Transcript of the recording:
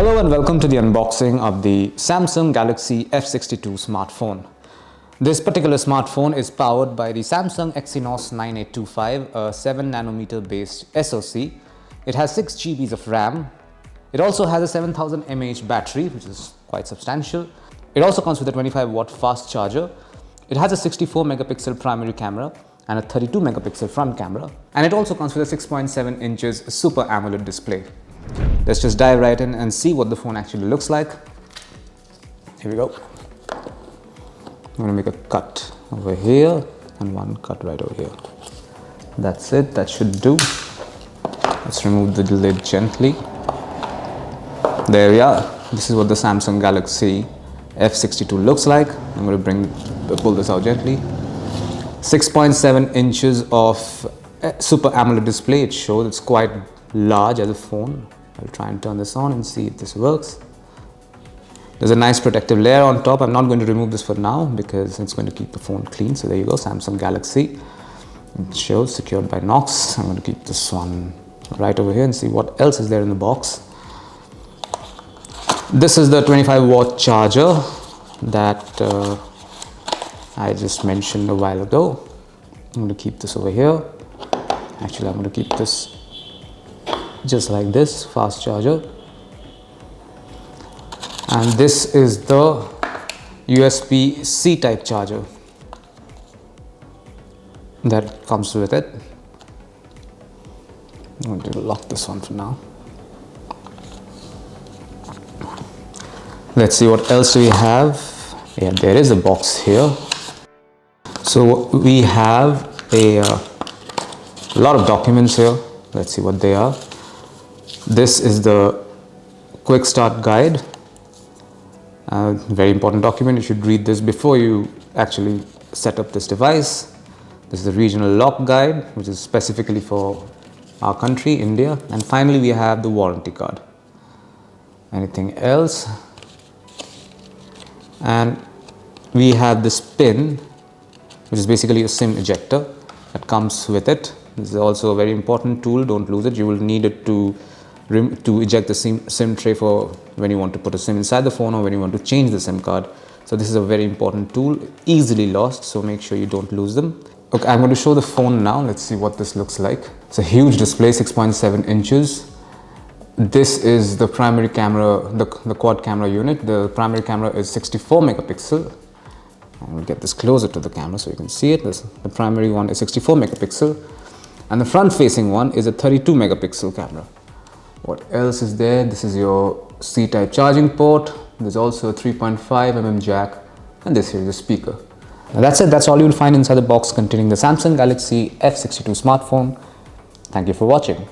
Hello and welcome to the unboxing of the Samsung Galaxy F62 smartphone. This particular smartphone is powered by the Samsung Exynos 9825, a 7nm based SoC. It has 6 GB of RAM. It also has a 7000 mAh battery, which is quite substantial. It also comes with a 25-watt fast charger. It has a 64 megapixel primary camera and a 32 megapixel front camera. And it also comes with a 6.7 inches Super AMOLED display. Let's just dive right in and see what the phone actually looks like. Here we go. I'm going to make a cut over here and one cut right over here. That's it, that should do. Let's remove the lid gently. There we are. This is what the Samsung Galaxy F62 looks like. I'm going to pull this out gently. 6.7 inches of Super AMOLED display. It shows it's quite large as a phone. I'll try and turn this on and see if this works. There's a nice protective layer on top. I'm not going to remove this for now because it's going to keep the phone clean. So there you go, Samsung Galaxy. It shows secured by Knox. I'm going to keep this one right over here and see what else is there in the box. This is the 25-watt charger that I just mentioned a while ago. I'm going to keep this over here. Actually, I'm going to keep this just like this, fast charger. And this is the USB-C type charger that comes with it. I'm going to lock this one for now. Let's see what else do we have. Yeah, there is a box here. So we have a lot of documents here. Let's see what they are. This is the quick start guide. Very important document. You should read this before you actually set up this device. This is the regional lock guide, which is specifically for our country, India. And finally, we have the warranty card. Anything else? And we have this pin, which is basically a SIM ejector that comes with it. This is also a very important tool. Don't lose it. You will need it to eject the SIM tray for when you want to put a SIM inside the phone or when you want to change the SIM card. So this is a very important tool, easily lost, so make sure you don't lose them. Okay, I'm going to show the phone now. Let's see what this looks like. It's a huge display, 6.7 inches. This is the primary camera, the quad camera unit. The primary camera is 64 megapixel. I'm going to get this closer to the camera so you can see it. The primary one is 64 megapixel and the front facing one is a 32 megapixel camera. What else is there? This is your C-type charging port. There's also a 3.5mm jack and this here is a speaker. Now that's it. That's all you'll find inside the box containing the Samsung Galaxy F62 smartphone. Thank you for watching.